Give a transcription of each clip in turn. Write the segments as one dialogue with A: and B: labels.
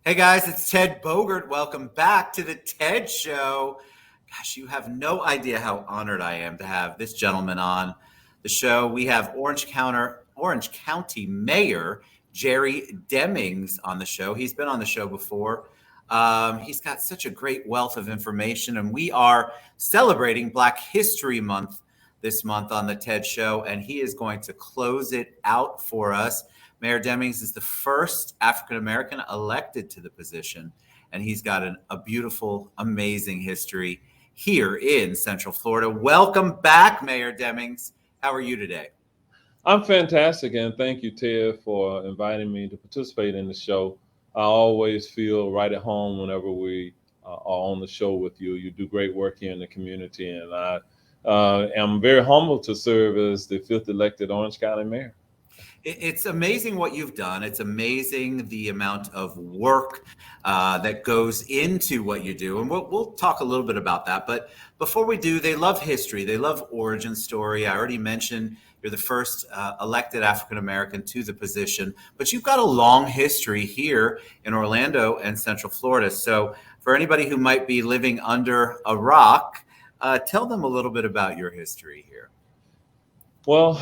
A: Hey guys, it's Ted Bogert. Welcome back to the TED Show. Gosh, you have no idea how honored I am to have this gentleman on the show. We have Orange County Mayor Jerry Demings on the show. He's been on the show before. He's got such a great wealth of information, and we are celebrating Black History Month this month on the TED Show, and he is going to close it out for us. Mayor Demings is the first African American elected to the position, and he's got a beautiful, amazing history here in Central Florida. Welcome back, Mayor Demings. How are you today?
B: I'm fantastic, and thank you, Ted, for inviting me to participate in the show. I always feel right at home whenever we are on the show with you. You do great work here in the community, and I am very humbled to serve as the fifth elected Orange County mayor.
A: It's amazing what you've done. It's amazing the amount of work that goes into what you do. And we'll talk a little bit about that. But before we do, they love history. They love origin story. I already mentioned you're the first elected African American to the position, but you've got a long history here in Orlando and Central Florida. So for anybody who might be living under a rock, tell them a little bit about your history here.
B: Well,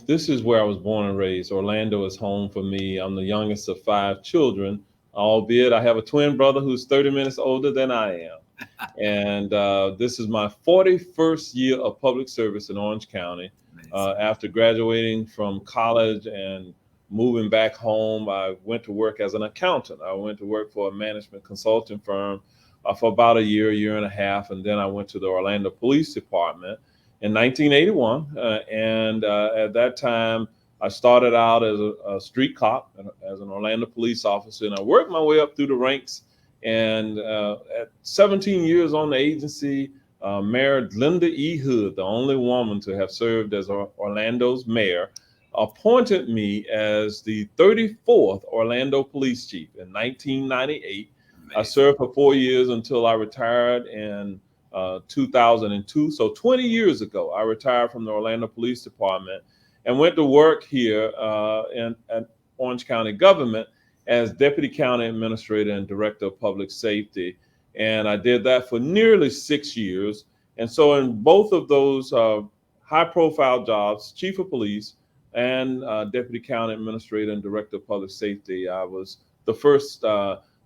B: this is where I was born and raised. Orlando is home for me. I'm the youngest of five children, albeit I have a twin brother who's 30 minutes older than I am. And this is my 41st year of public service in Orange County. After graduating from college and moving back home, I went to work as an accountant. I went to work for a management consulting firm for about a year and a half. And then I went to the Orlando Police Department in 1981. And at that time, I started out as a street cop, as an Orlando police officer, and I worked my way up through the ranks. And at 17 years on the agency, Mayor Linda E. Hood, the only woman to have served as Orlando's mayor, appointed me as the 34th Orlando police chief in 1998.
A: Amazing.
B: I served for 4 years until I retired in 2002. So 20 years ago, I retired from the Orlando Police Department and went to work here at Orange County government as Deputy County Administrator and Director of Public Safety. And I did that for nearly 6 years. And so in both of those high profile jobs, Chief of Police and Deputy County Administrator and Director of Public Safety, I was the first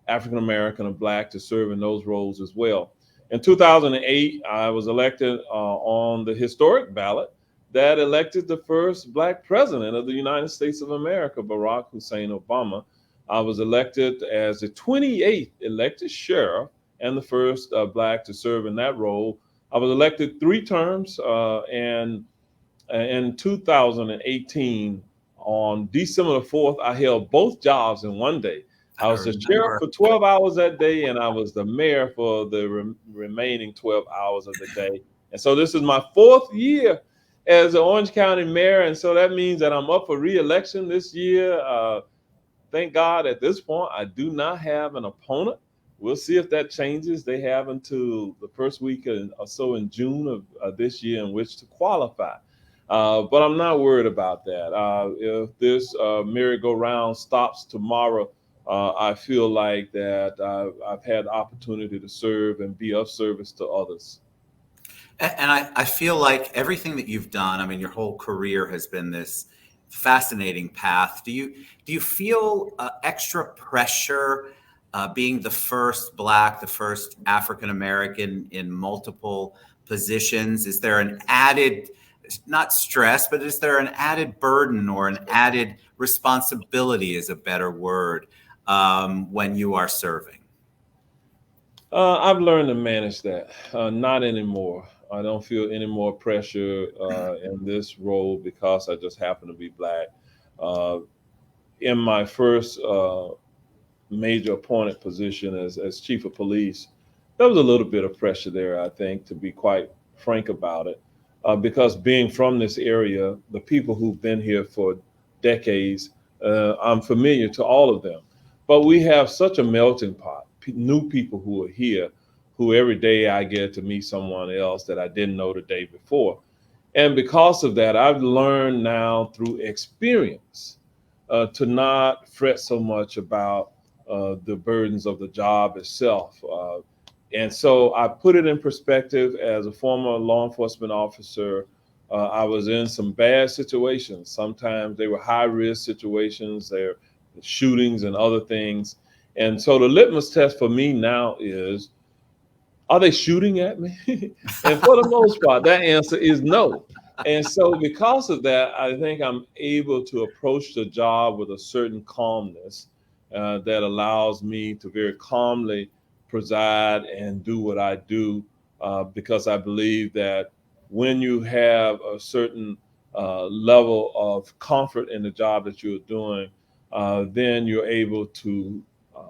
B: African American or Black to serve in those roles as well. In 2008, I was elected on the historic ballot that elected the first Black president of the United States of America, Barack Hussein Obama. I was elected as the 28th elected sheriff and the first Black to serve in that role. I was elected 3 terms, and in 2018, on December the 4th, I held both jobs in one day. I was the sheriff for 12 hours that day, and I was the mayor for the remaining 12 hours of the day. And so this is my 4th year as the Orange County mayor. And so that means that I'm up for re-election this year. Thank God at this point, I do not have an opponent. We'll see if that changes. They have until the first week or so in June of this year in which to qualify. But I'm not worried about that. If this merry-go-round stops tomorrow, I feel like that I've had the opportunity to serve and be of service to others.
A: And I feel like everything that you've done, I mean, your whole career has been this fascinating path. Do you feel extra pressure being the first Black, the first African American in multiple positions? Is there an added, not stress, but is there an added burden or an added responsibility, is a better word, when you are serving?
B: I've learned to manage that. Not anymore. I don't feel any more pressure in this role because I just happen to be Black. Uh, in my first major appointed position as chief of police, there was a little bit of pressure there, I think, to be quite frank about it. Because being from this area, the people who've been here for decades, I'm familiar to all of them. But we have such a melting pot, new people who are here, who every day I get to meet someone else that I didn't know the day before. And because of that, I've learned now through experience to not fret so much about the burdens of the job itself. And so I put it in perspective as a former law enforcement officer. I was in some bad situations. Sometimes they were high risk situations, they're shootings and other things. And so the litmus test for me now is, are they shooting at me? And for the most part, that answer is no. And so because of that, I think I'm able to approach the job with a certain calmness that allows me to very calmly preside and do what I do, because I believe that when you have a certain level of comfort in the job that you're doing, then you're able to uh,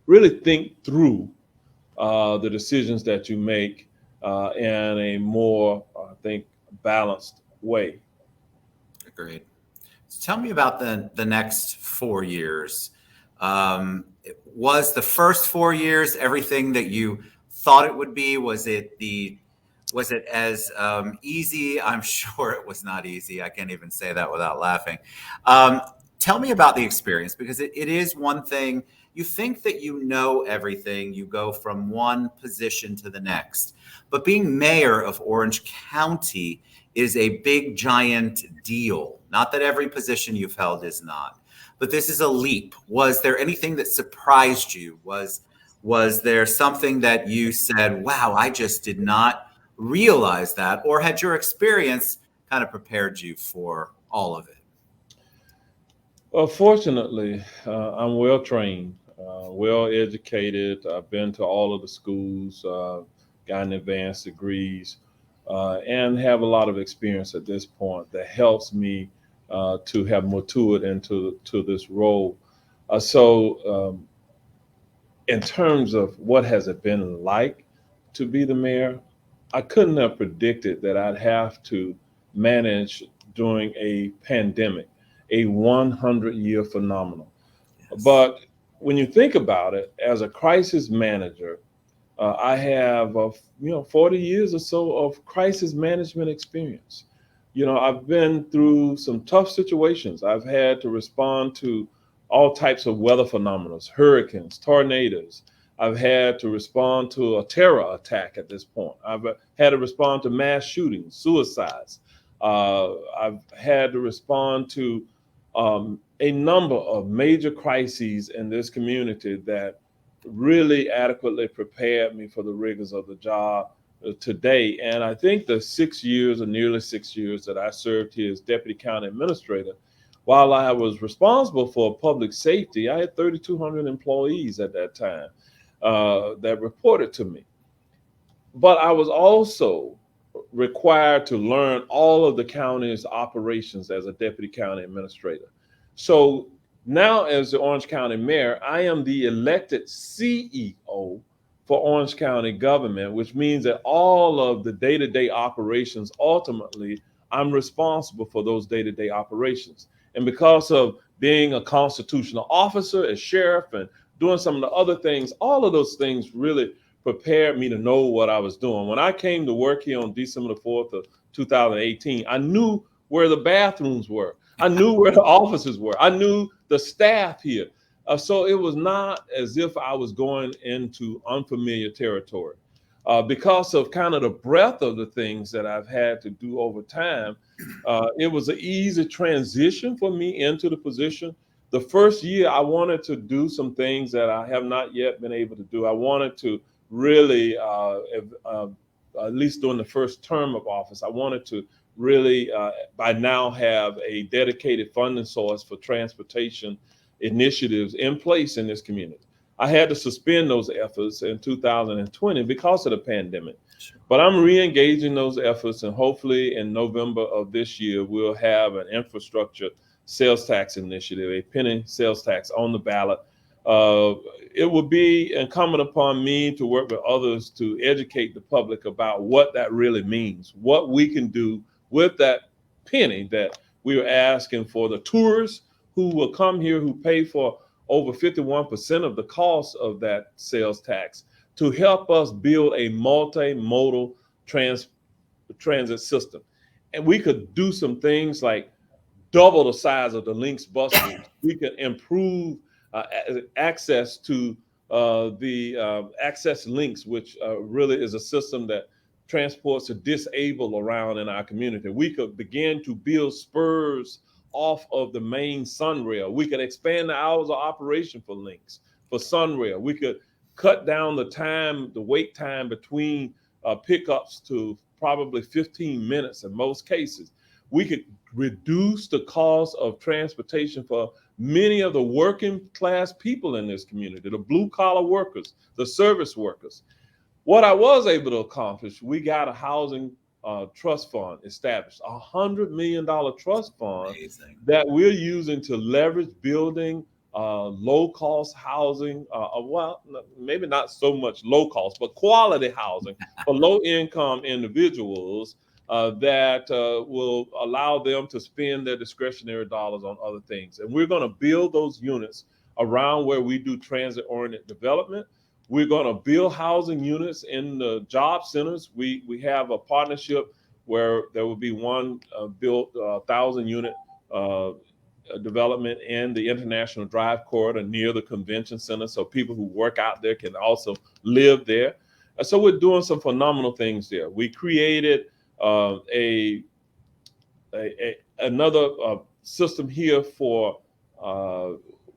B: really think through the decisions that you make in a more, I think, balanced way.
A: Agreed. So tell me about the next 4 years. Was the first 4 years everything that you thought it would be? Was it as easy? I'm sure it was not easy. I can't even say that without laughing. Um, Tell me about the experience, because it is one thing. You think that you know everything. You go from one position to the next. But being mayor of Orange County is a big, giant deal. Not that every position you've held is not, but this is a leap. Was there anything that surprised you? Was there something that you said, "Wow, I just did not realize that," or had your experience kind of prepared you for all of it?
B: Well, fortunately, I'm well trained, well educated. I've been to all of the schools, gotten advanced degrees, and have a lot of experience at this point that helps me to have matured into this role. So, in terms of what has it been like to be the mayor, I couldn't have predicted that I'd have to manage during a pandemic, a 100-year phenomenon.
A: Yes.
B: But when you think about it, as a crisis manager, I have 40 years or so of crisis management experience. I've been through some tough situations. I've had to respond to all types of weather phenomena, hurricanes, tornadoes. I've had to respond to a terror attack at this point. I've had to respond to mass shootings, suicides. I've had to respond to a number of major crises in this community that really adequately prepared me for the rigors of the job today. And I think the 6 years, or nearly 6 years, that I served here as deputy county administrator, while I was responsible for public safety, I had 3,200 employees at that time that reported to me. But I was also required to learn all of the county's operations as a deputy county administrator. So now, as the Orange County mayor, I am the elected CEO for Orange County government, which means that all of the day to day operations, ultimately, I'm responsible for those day to day operations. And because of being a constitutional officer, a sheriff, and doing some of the other things, all of those things really prepared me to know what I was doing. When I came to work here on December the 4th of 2018, I knew where the bathrooms were. I knew where the offices were. I knew the staff here. So it was not as if I was going into unfamiliar territory. Because of kind of the breadth of the things that I've had to do over time, it was an easy transition for me into the position. The first year, I wanted to do some things that I have not yet been able to do. I wanted to really, at least during the first term of office, I wanted to really by now have a dedicated funding source for transportation initiatives in place in this community. I had to suspend those efforts in 2020 because of the pandemic,
A: Sure.
B: but I'm re-engaging those efforts, and hopefully in November of this year, we'll have an infrastructure sales tax initiative, a penny sales tax on the ballot. Uh, it will be incumbent upon me to work with others to educate the public about what that really means, what we can do with that penny that we are asking for the tourists who will come here, who pay for over 51% of the cost of that sales tax, to help us build a multimodal transit system. And we could do some things like double the size of the Lynx bus routes. We could improve access to the access links, which really is a system that transports the disabled around in our community. We could begin to build spurs off of the main Sunrail. We could expand the hours of operation for links for Sunrail. We could cut down the wait time between pickups to probably 15 minutes in most cases. We could reduce the cost of transportation for many of the working class people in this community, the blue collar workers, the service workers. What I was able to accomplish, we got a housing trust fund established, $100 million trust fund
A: Amazing.
B: that we're using to leverage building low cost housing. Well, maybe not so much low cost, but quality housing for low income individuals that will allow them to spend their discretionary dollars on other things. And we're going to build those units around where we do transit oriented development. We're going to build housing units in the job centers. We have a partnership where there will be one built 1,000 unit development in the International Drive corridor near the convention center, so people who work out there can also live there. So we're doing some phenomenal things there. We created another system here for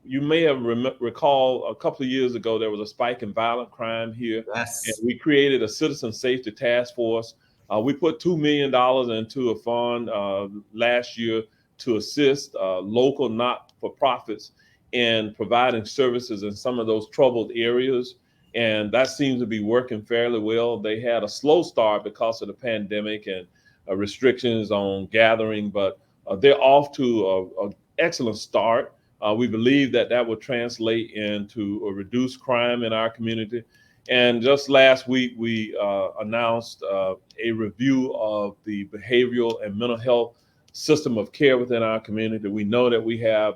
B: you may have recall a couple of years ago there was a spike in violent crime here, and
A: Yes.
B: we created a citizen safety task force. We put $2 million into a fund last year to assist local not-for-profits in providing services in some of those troubled areas, and that seems to be working fairly well. They had a slow start because of the pandemic and restrictions on gathering, but they're off to an excellent start. We believe that that will translate into a reduced crime in our community. And just last week, we announced a review of the behavioral and mental health system of care within our community. We know that we have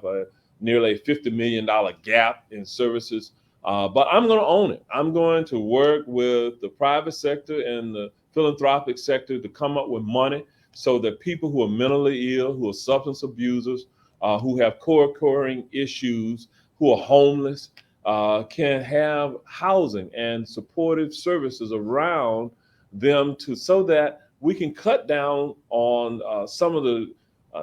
B: nearly a $50 million gap in services, but I'm going to own it. I'm going to work with the private sector and the philanthropic sector to come up with money so that people who are mentally ill, who are substance abusers, who have co-occurring issues, who are homeless, can have housing and supportive services around them so that we can cut down on some of the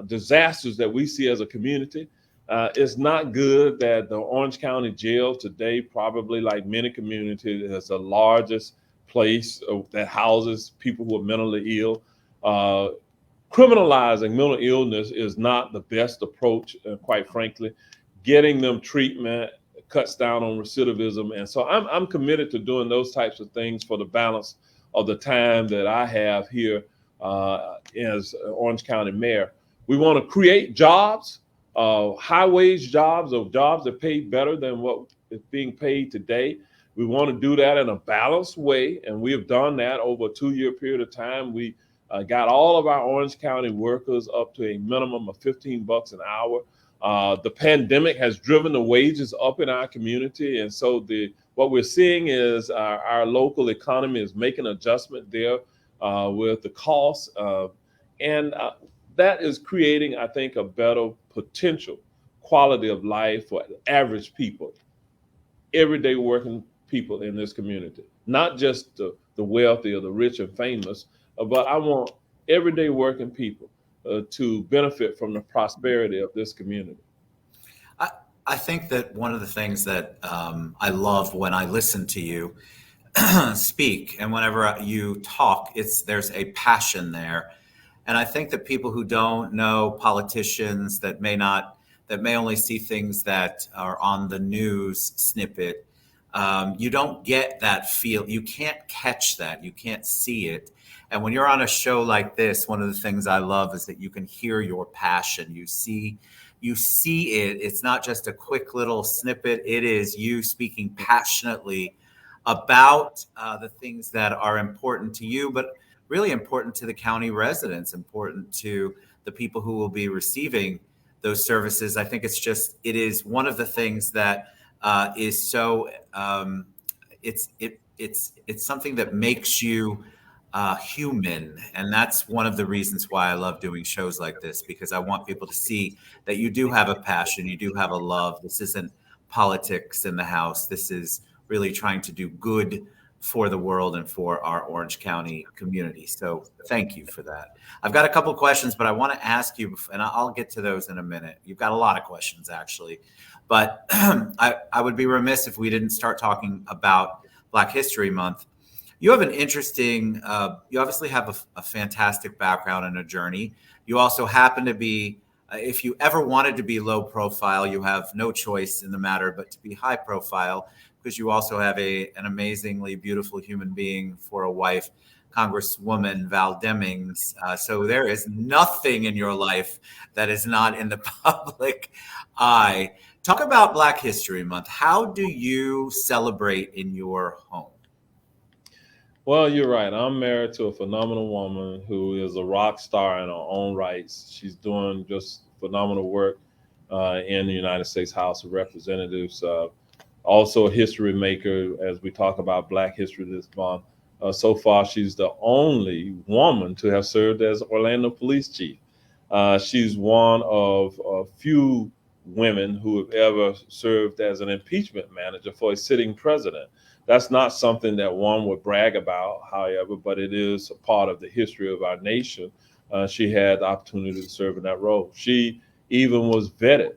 B: disasters that we see as a community. It's not good that the Orange County Jail today, probably like many communities, is the largest place that houses people who are mentally ill. Criminalizing mental illness is not the best approach, quite frankly. Getting them treatment cuts down on recidivism. And so I'm committed to doing those types of things for the balance of the time that I have here as Orange County mayor. We want to create jobs, high wage jobs, or jobs that pay better than what is being paid today. We want to do that in a balanced way, and we have done that over a 2-year period of time. We got all of our Orange County workers up to a minimum of $15 an hour. The pandemic has driven the wages up in our community, and so what we're seeing is our local economy is making adjustment there with the costs, and that is creating, I think, a better potential quality of life for average people, everyday working people in this community, not just the wealthy or the rich and famous, but I want everyday working people to benefit from the prosperity of this community.
A: I think that one of the things that I love when I listen to you speak and whenever you talk, there's a passion there. And I think that people who don't know, politicians that may only see things that are on the news snippet, you don't get that feel. You can't catch that. You can't see it. And when you're on a show like this, one of the things I love is that you can hear your passion. You see it. It's not just a quick little snippet. It is you speaking passionately about the things that are important to you, but really important to the county residents, important to the people who will be receiving those services. I think it is one of the things that is so it's something that makes you human, and that's one of the reasons why I love doing shows like this, because I want people to see that you do have a passion, you do have a love. This isn't politics in the House. This is really trying to do good for the world and for our Orange County community. So thank you for that. I've got a couple questions, but I want to ask you, and I'll get to those in a minute. You've got a lot of questions, actually. But I would be remiss if we didn't start talking about Black History Month. You have an interesting, you obviously have a fantastic background and a journey. You also happen to be, if you ever wanted to be low profile, you have no choice in the matter but to be high profile, because you also have an amazingly beautiful human being for a wife, Congresswoman Val Demings. So there is nothing in your life that is not in the public eye. Talk about Black History Month. How do you celebrate in your home?
B: Well, you're right. I'm married to a phenomenal woman who is a rock star in her own rights. She's doing just phenomenal work in the United States House of Representatives. Also a history maker as we talk about Black history this month. So far, she's the only woman to have served as Orlando Police Chief. She's one of a few women who have ever served as an impeachment manager for a sitting president. That's not something that one would brag about, however, but it is a part of the history of our nation. She had the opportunity to serve in that role. She even was vetted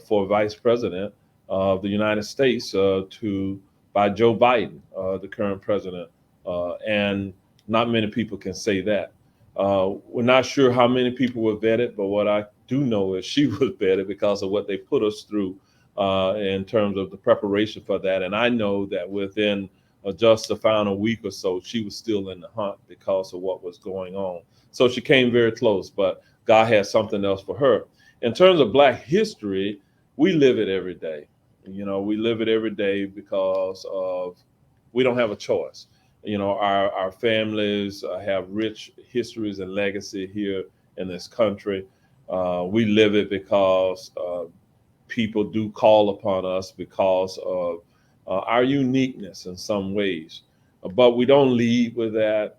B: for vice president of the United States by Joe Biden, the current president, and not many people can say that. We're not sure how many people were vetted, but what I do know is she was vetted because of what they put us through in terms of the preparation for that. And I know that within just the final week or so, she was still in the hunt because of what was going on. So she came very close, but God had something else for her. In terms of Black history, we live it every day. We live it every day because we don't have a choice. Our families have rich histories and legacy here in this country. We live it because people do call upon us because of our uniqueness in some ways. But we don't lead with that.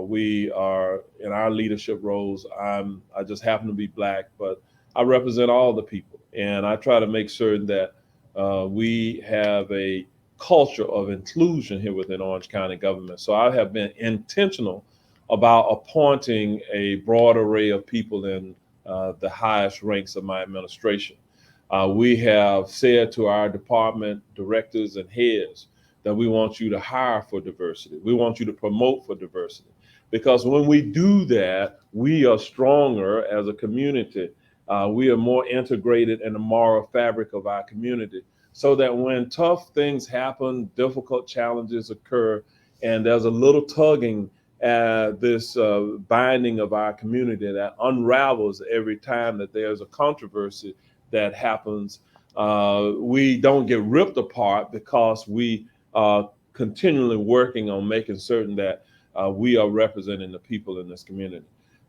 B: We are in our leadership roles. I just happen to be Black, but I represent all the people. And I try to make certain that we have a culture of inclusion here within Orange County government. So I have been intentional about appointing a broad array of people in the highest ranks of my administration. We have said to our department directors and heads that we want you to hire for diversity. We want you to promote for diversity. Because when we do that, we are stronger as a community. We are more integrated in the moral fabric of our community, so that when tough things happen, difficult challenges occur, and there's a little tugging at this binding of our community that unravels every time that there's a controversy that happens, we don't get ripped apart because we are continually working on making certain that we are representing the people in this community.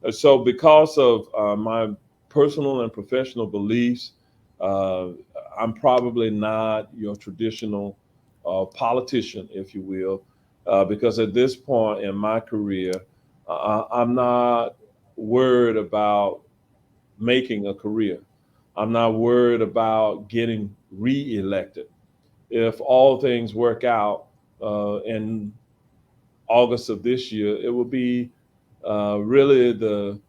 B: So because of my personal and professional beliefs, I'm probably not your traditional politician, if you will, because at this point in my career, I'm not worried about making a career. I'm not worried about getting reelected. If all things work out in August of this year, it will be really the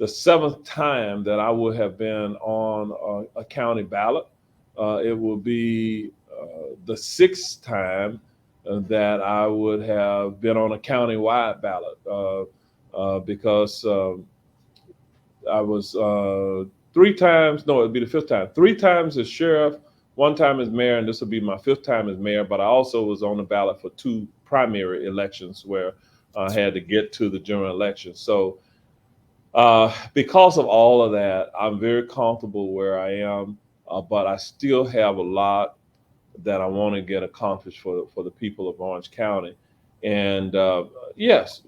B: seventh time that I would have been on a county ballot. It will be the sixth time that I would have been on a county-wide ballot because I was three times, no, it'd be the fifth time, three times as sheriff, one time as mayor, and this will be my fifth time as mayor, but I also was on the ballot for two primary elections where I had to get to the general election. So because of all of that, I'm very comfortable where I am, but I still have a lot that I want to get accomplished for the people of Orange County. And yes,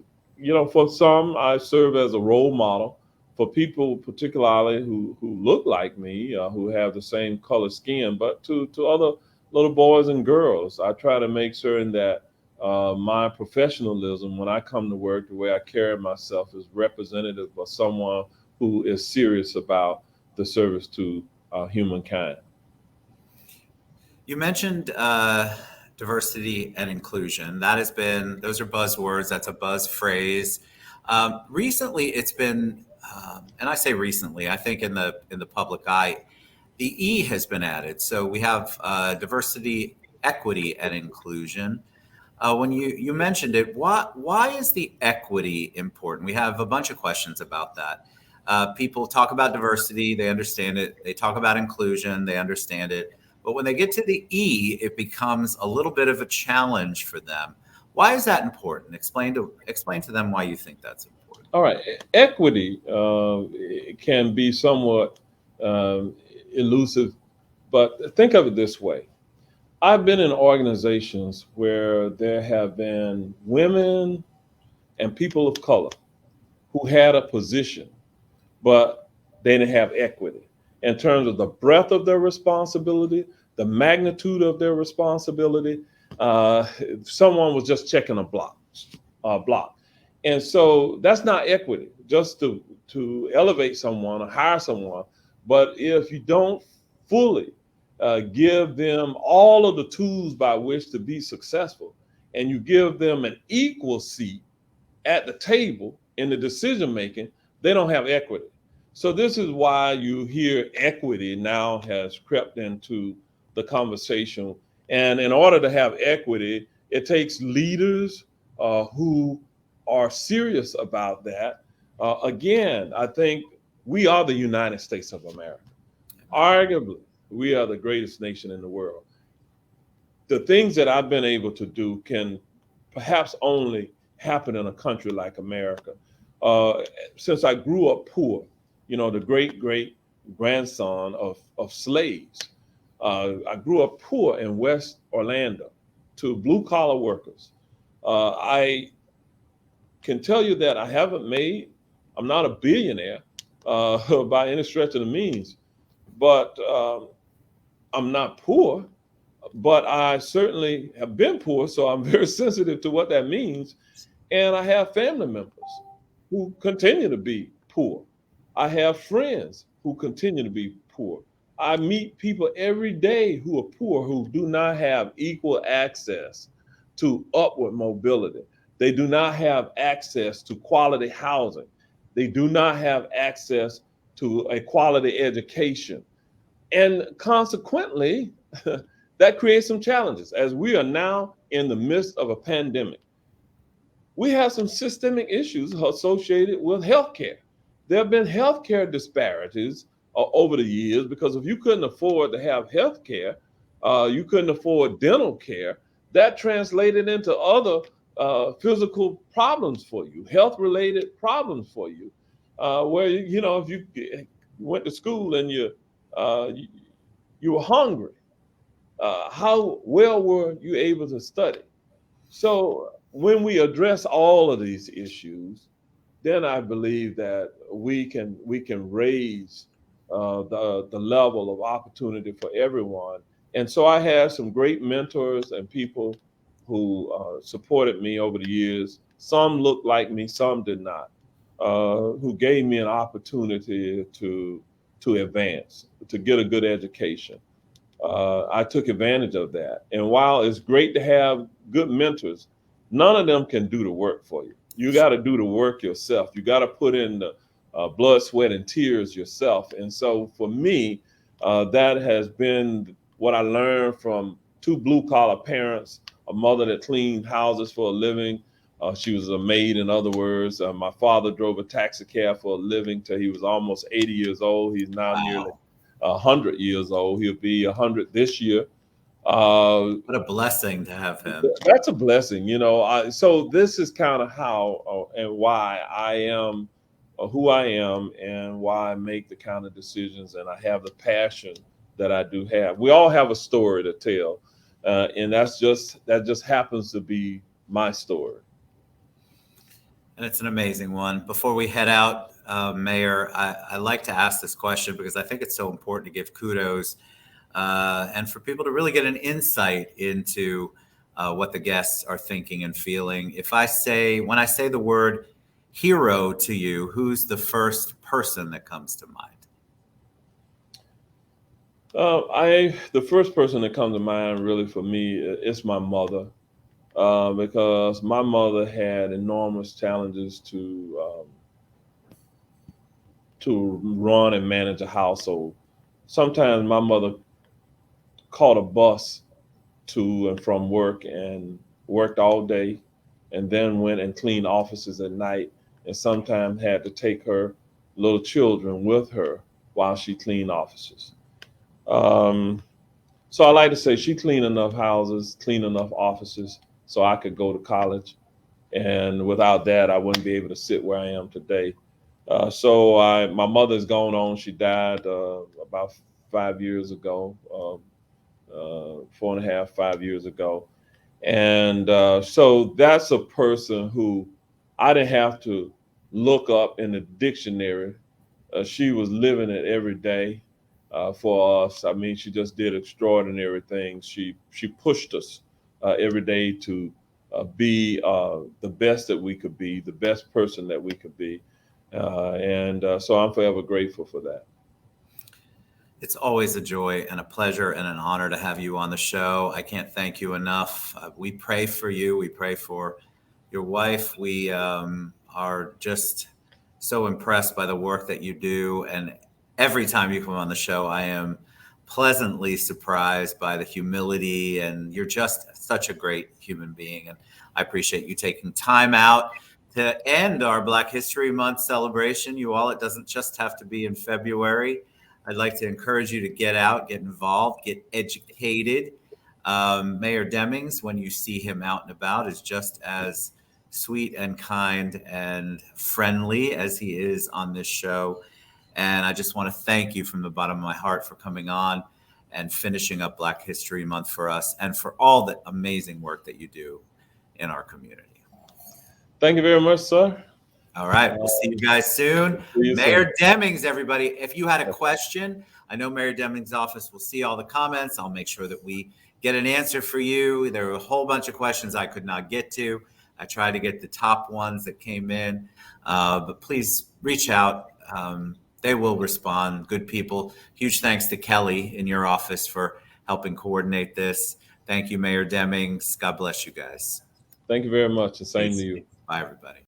B: for some, I serve as a role model for people, particularly who look like me, who have the same color skin, but to other little boys and girls, I try to make certain that my professionalism when I come to work, the way I carry myself is representative of someone who is serious about the service to humankind.
A: You mentioned diversity and inclusion. Those are buzzwords. That's a buzz phrase. Recently, it's been, and I say recently, I think in the public eye, the E has been added. So we have diversity, equity, and inclusion. When you mentioned it, why is the equity important? We have a bunch of questions about that. People talk about diversity, they understand it. They talk about inclusion, they understand it. But when they get to the E, it becomes a little bit of a challenge for them. Why is that important? Explain to them why you think that's important.
B: All right, equity can be somewhat um, elusive, but think of it this way. I've been in organizations where there have been women and people of color who had a position, but they didn't have equity in terms of the breadth of their responsibility, the magnitude of their responsibility. Uh, Someone was just checking a block, and so that's not equity. Just to elevate someone or hire someone, but if you don't fully give them all of the tools by which to be successful, and you give them an equal seat at the table in the decision making, they don't have equity. So this is why you hear equity now has crept into the conversation. And in order to have equity, it takes leaders who are serious about that. Again, I think we are the United States of America. Arguably, we are the greatest nation in the world. The things that I've been able to do can perhaps only happen in a country like America. Uh, since I grew up poor, the great grandson of slaves, I grew up poor in West Orlando to blue collar workers. I can tell you that I'm not a billionaire by any stretch of the means, but I'm not poor, but I certainly have been poor, so I'm very sensitive to what that means. And I have family members who continue to be poor. I have friends who continue to be poor. I meet people every day who are poor who do not have equal access to upward mobility. They do not have access to quality housing. They do not have access to a quality education. And consequently, that creates some challenges as we are now in the midst of a pandemic. We have some systemic issues associated with healthcare. There have been healthcare disparities over the years because if you couldn't afford to have healthcare, you couldn't afford dental care. That translated into other physical problems for you, health-related problems for you, where if you went to school and you were hungry, how well were you able to study? So when we address all of these issues, then I believe that we can raise the level of opportunity for everyone. And so I had some great mentors and people who supported me over the years. Some looked like me, some did not, who gave me an opportunity to advance, to get a good education. I took advantage of that. And while it's great to have good mentors, none of them can do the work for you. You got to do the work yourself. You got to put in the blood, sweat, and tears yourself. And so for me, that has been what I learned from two blue collar parents, a mother that cleaned houses for a living. She was a maid, in other words. My father drove a taxi cab for a living till he was almost 80 years old. He's now nearly
A: Wow.
B: 100 years old. He'll be 100 this year. Uh,
A: What a blessing to have him.
B: that's a blessing, so this is kind of how and why I am who I am and why I make the kind of decisions and I have the passion that I do have. We all have a story to tell, and that just happens to be my story.
A: And it's an amazing one. Before we head out, Mayor, I like to ask this question because I think it's so important to give kudos and for people to really get an insight into what the guests are thinking and feeling. When I say the word hero to you, who's the first person that comes to mind?
B: The first person that comes to mind really for me is my mother, because my mother had enormous challenges to run and manage a household. Sometimes my mother caught a bus to and from work and worked all day, and then went and cleaned offices at night, and sometimes had to take her little children with her while she cleaned offices. Um, so I like to say she cleaned enough houses, cleaned enough offices so I could go to college. And without that, I wouldn't be able to sit where I am today. My mother's gone on. She died about 5 years ago, 4.5, 5 years ago. And so that's a person who I didn't have to look up in the dictionary. She was living it every day for us. I mean, she just did extraordinary things. She pushed us every day to be the best that we could be, the best person that we could be, and so I'm forever grateful for that.
A: It's always a joy and a pleasure and an honor to have you on the show. I can't thank you enough. We pray for you. We pray for your wife. We are just so impressed by the work that you do. And every time you come on the show, I am pleasantly surprised by the humility. And you're just such a great human being. And I appreciate you taking time out to end our Black History Month celebration. You all, it doesn't just have to be in February. I'd like to encourage you to get out, get involved, get educated. Mayor Demings, when you see him out and about, is just as sweet and kind and friendly as he is on this show. And I just want to thank you from the bottom of my heart for coming on and finishing up Black History Month for us and for all the amazing work that you do in our community.
B: Thank you very much, sir.
A: All right. We'll see you guys soon.
B: See you
A: Mayor
B: soon.
A: Demings, everybody. If you had a question, I know Mayor Demings' office will see all the comments. I'll make sure that we get an answer for you. There were a whole bunch of questions I could not get to. I tried to get the top ones that came in, but please reach out. They will respond. Good people. Huge thanks to Kelly in your office for helping coordinate this. Thank you, Mayor Demings. God bless you guys.
B: Thank you very much, and same to you.
A: Bye, everybody.